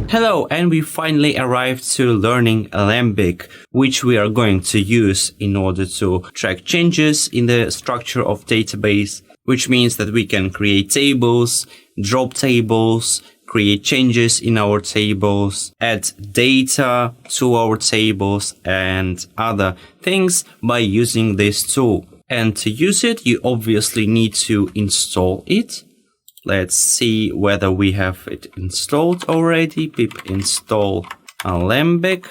Hello, and we finally arrived to learning Alembic, which we are going to use in order to track changes in the structure of database, which means that we can create tables, drop tables, create changes in our tables, add data to our tables, and other things by using this tool. And to use it, you obviously need to install it. Let's see whether we have it installed already. Pip install Alembic.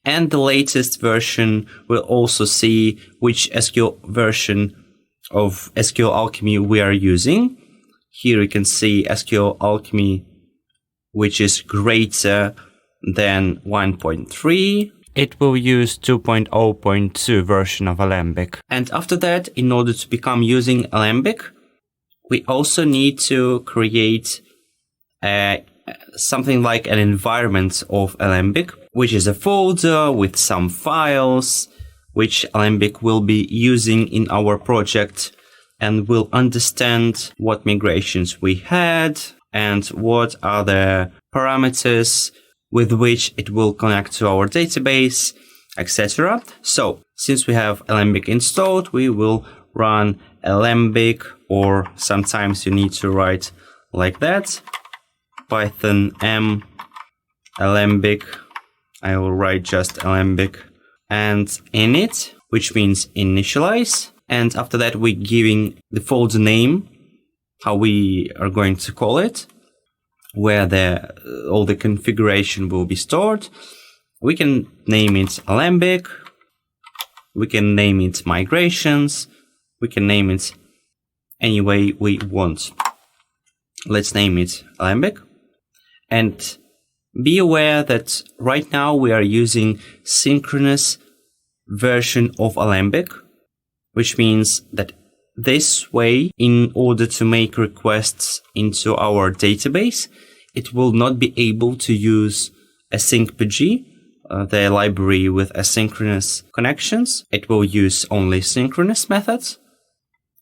And the latest version will also see which SQL version of SQL Alchemy we are using. Here you can see SQL Alchemy, which is greater than 1.3. It will use 2.0.2 version of Alembic. And after that, in order to become using Alembic, we also need to create something like an environment of Alembic, which is a folder with some files, which Alembic will be using in our project, and will understand what migrations we had and what are the parameters with which it will connect to our database, etc. So, since we have Alembic installed, we will run Alembic, or sometimes you need to write like that, Python m Alembic. I will write just Alembic and init, which means initialize. And after that, we're giving the folder name, how we are going to call it, where all the configuration will be stored. We can name it Alembic. We can name it migrations. We can name it any way we want. Let's name it Alembic. And be aware that right now we are using synchronous version of Alembic, which means that this way, in order to make requests into our database, it will not be able to use async.pg, the library with asynchronous connections. It will use only synchronous methods.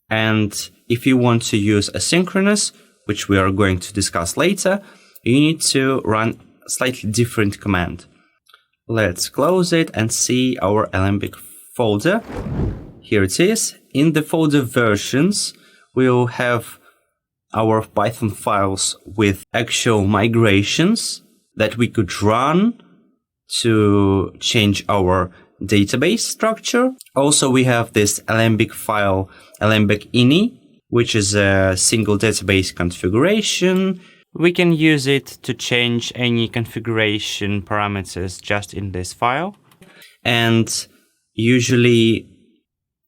And if you want to use asynchronous, which we are going to discuss later, you need to run a slightly different command. Let's close it and see our Alembic folder. Here it is. In the folder versions, we'll have our Python files with actual migrations that we could run to change our database structure. Also, we have this Alembic file, Alembic ini, which is a single database configuration. We can use it to change any configuration parameters just in this file. And usually,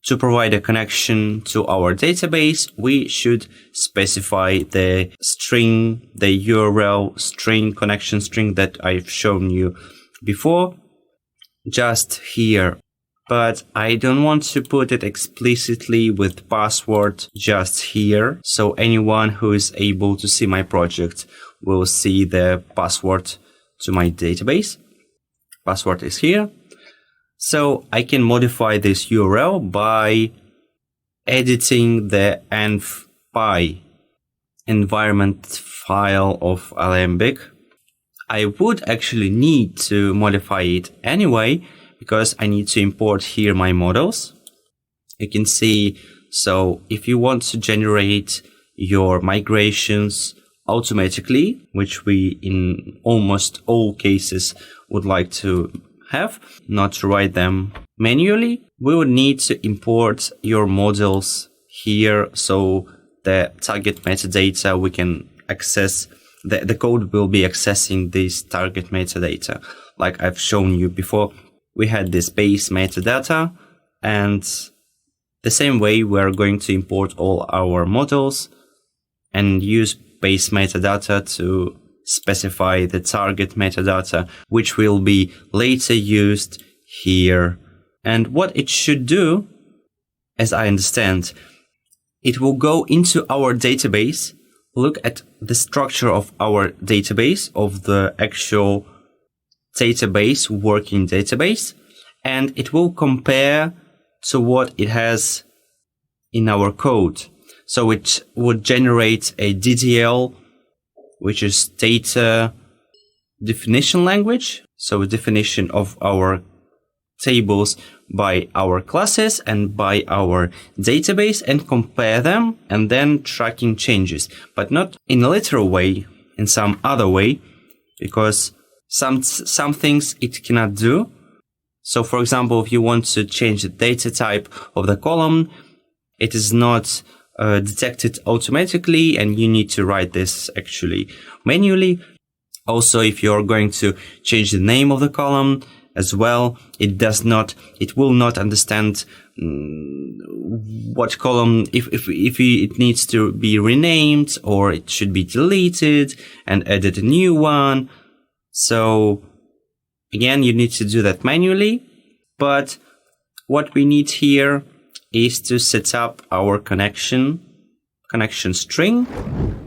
to provide a connection to our database, we should specify the string, the URL string, connection string that I've shown you before, just here. But I don't want to put it explicitly with password just here. So anyone who is able to see my project will see the password to my database. Password is here. So I can modify this URL by editing the env.py environment file of Alembic. I would actually need to modify it anyway, because I need to import here my models. You can see, so if you want to generate your migrations automatically, which we in almost all cases would like to have, not to write them manually, we would need to import your models here. So the target metadata we can access, the code will be accessing this target metadata. Like I've shown you before, we had this base metadata, and the same way we're going to import all our models and use base metadata to specify the target metadata, which will be later used here. And what it should do, as I understand, it will go into our database, look at the structure of our database, of the actual database, working database, and it will compare to what it has in our code. So it would generate a DDL, which is data definition language. So a definition of our tables by our classes and by our database, and compare them and then tracking changes, but not in a literal way, in some other way, because some things it cannot do. So for example, if you want to change the data type of the column, it is not detected automatically, and you need to write this actually manually. Also, if you're going to change the name of the column as well, it will not understand what column, if it needs to be renamed or it should be deleted and added a new one. So again, you need to do that manually. But what we need here is to set up our connection string.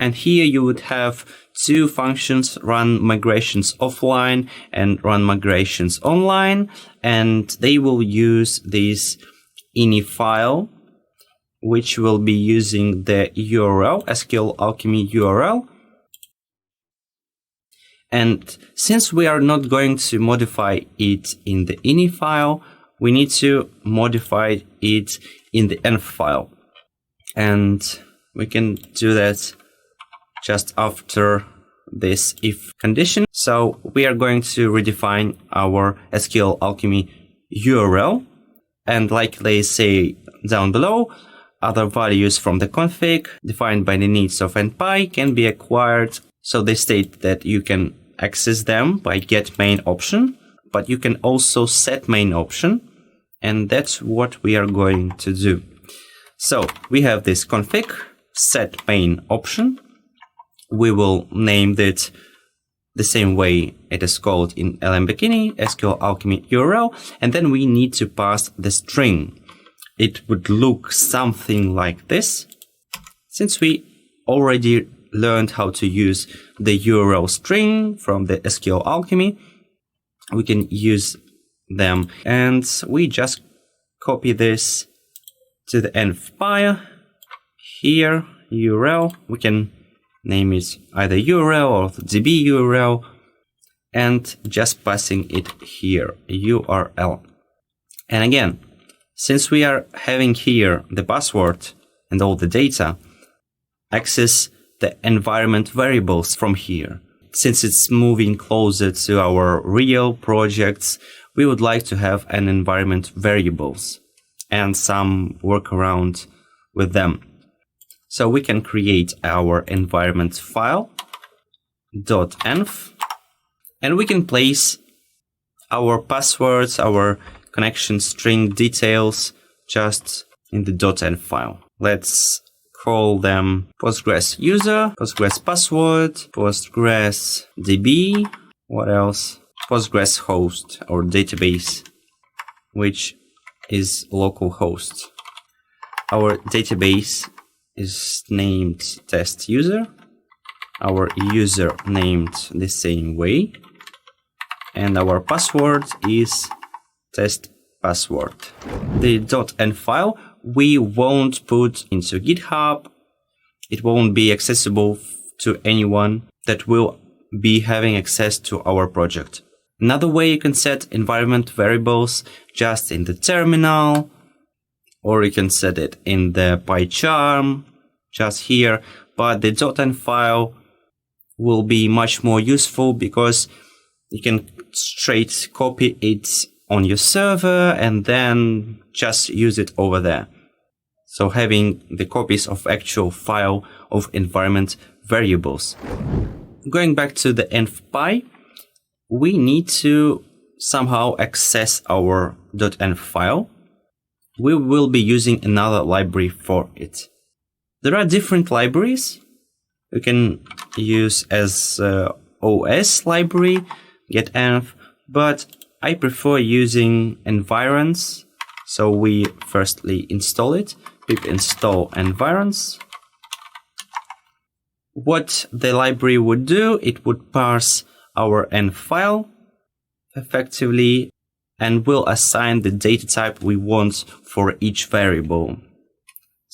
And here you would have two functions, run migrations offline and run migrations online. And they will use this ini file, which will be using the URL, SQL Alchemy URL. And since we are not going to modify it in the ini file, we need to modify it in the env file. And we can do that just after this if condition. So we are going to redefine our SQL Alchemy URL. And like they say down below, other values from the config defined by the needs of NPy can be acquired. So they state that you can access them by get main option, but you can also set main option. And that's what we are going to do. So we have this config set main option. We will name it the same way it is called in Alembic ini, SQL Alchemy URL, and then we need to pass the string. It would look something like this. Since we already learned how to use the URL string from the SQL Alchemy, we can use them, and we just copy this to the env file. Here, URL, we can name it either URL or DB URL, and just passing it here, URL. And again, since we are having here the password and all the data, access the environment variables from here. Since it's moving closer to our real projects, we would like to have an environment variables and some workaround with them. So we can create our environment file .env, and we can place our passwords, our connection string details just in the .env file. Let's call them Postgres user, Postgres password, Postgres DB, what else? Postgres host or database, which is localhost. Our database is named test user, our user named the same way, and our password is test password. The .env file we won't put into GitHub. It won't be accessible to anyone that will be having access to our project. Another way you can set environment variables just in the terminal, or you can set it in the PyCharm just here, but the .env file will be much more useful because you can straight copy it on your server and then just use it over there. So having the copies of actual file of environment variables. Going back to the envpy, we need to somehow access our .env file. We will be using another library for it. There are different libraries you can use as OS library, getenv, but I prefer using environs. So we firstly install it, pip install environs. What the library would do, it would parse our env file effectively and will assign the data type we want for each variable.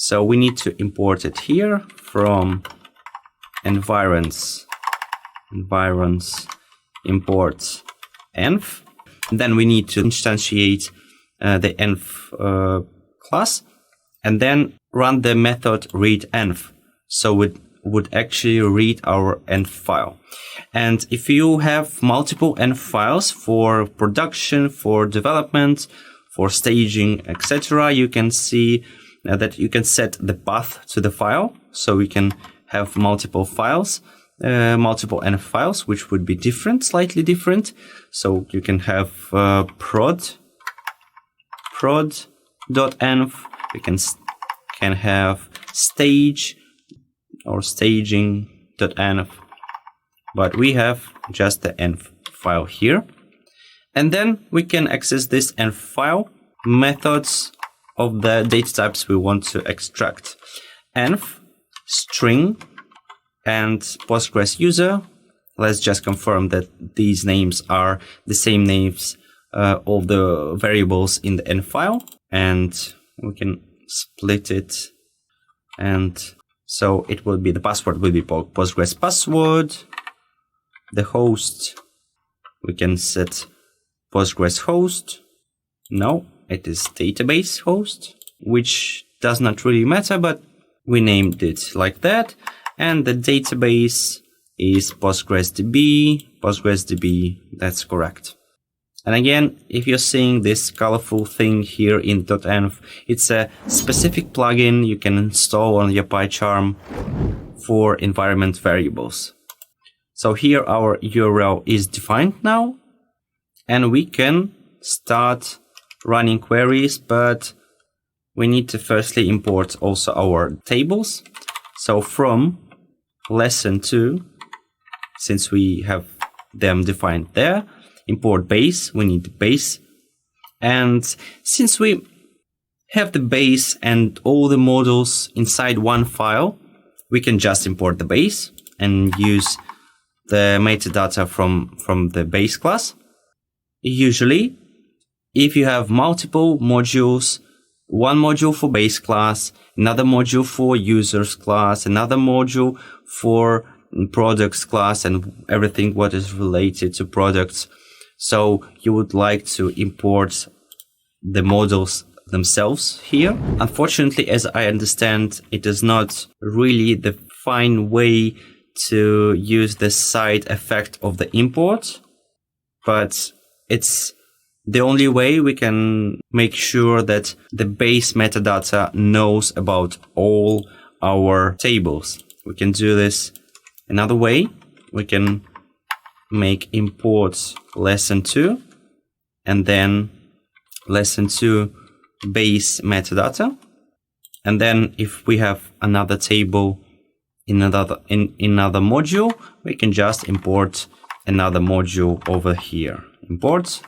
So we need to import it here from environs import env. Then we need to instantiate the env class, and then run the method readenv. So it would actually read our env file. And if you have multiple env files for production, for development, for staging, etc., you can see that you can set the path to the file. So we can have multiple files, multiple env files, which would be different, slightly different. So you can have prod.env. We can have stage or staging.env, but we have just the env file here. And then we can access this env file methods of the data types we want to extract: env, string, and Postgres user. Let's just confirm that these names are the same names of the variables in the env file, and we can split it, and so it will be, the password will be Postgres password. The host, we can set Postgres host. No, it is database host, which does not really matter, but we named it like that. And the database is PostgreSDB, that's correct. And again, if you're seeing this colorful thing here in .env, it's a specific plugin you can install on your PyCharm for environment variables. So here our URL is defined now, and we can start running queries, but we need to firstly import also our tables. So from lesson 2, since we have them defined there, import base, we need the base. And since we have the base and all the modules inside one file, we can just import the base and use the metadata from the base class. Usually, if you have multiple modules, one module for base class, another module for users class, another module for products class, and everything what is related to products. So you would like to import the modules themselves here. Unfortunately, as I understand, it is not really the fine way to use the side effect of the import, but it's the only way we can make sure that the base metadata knows about all our tables. We can do this another way. We can make import lesson 2 and then lesson 2 base metadata. And then if we have another table in another module, we can just import another module over here. Import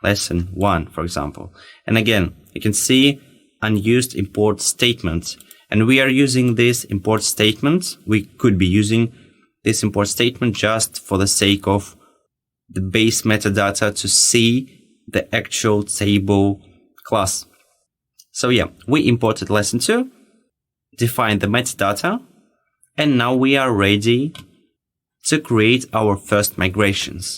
lesson 1, for example. And again, you can see unused import statement. And we are using this import statement. We could be using this import statement just for the sake of the base metadata to see the actual table class. So yeah, we imported lesson 2, defined the metadata, and now we are ready to create our first migrations.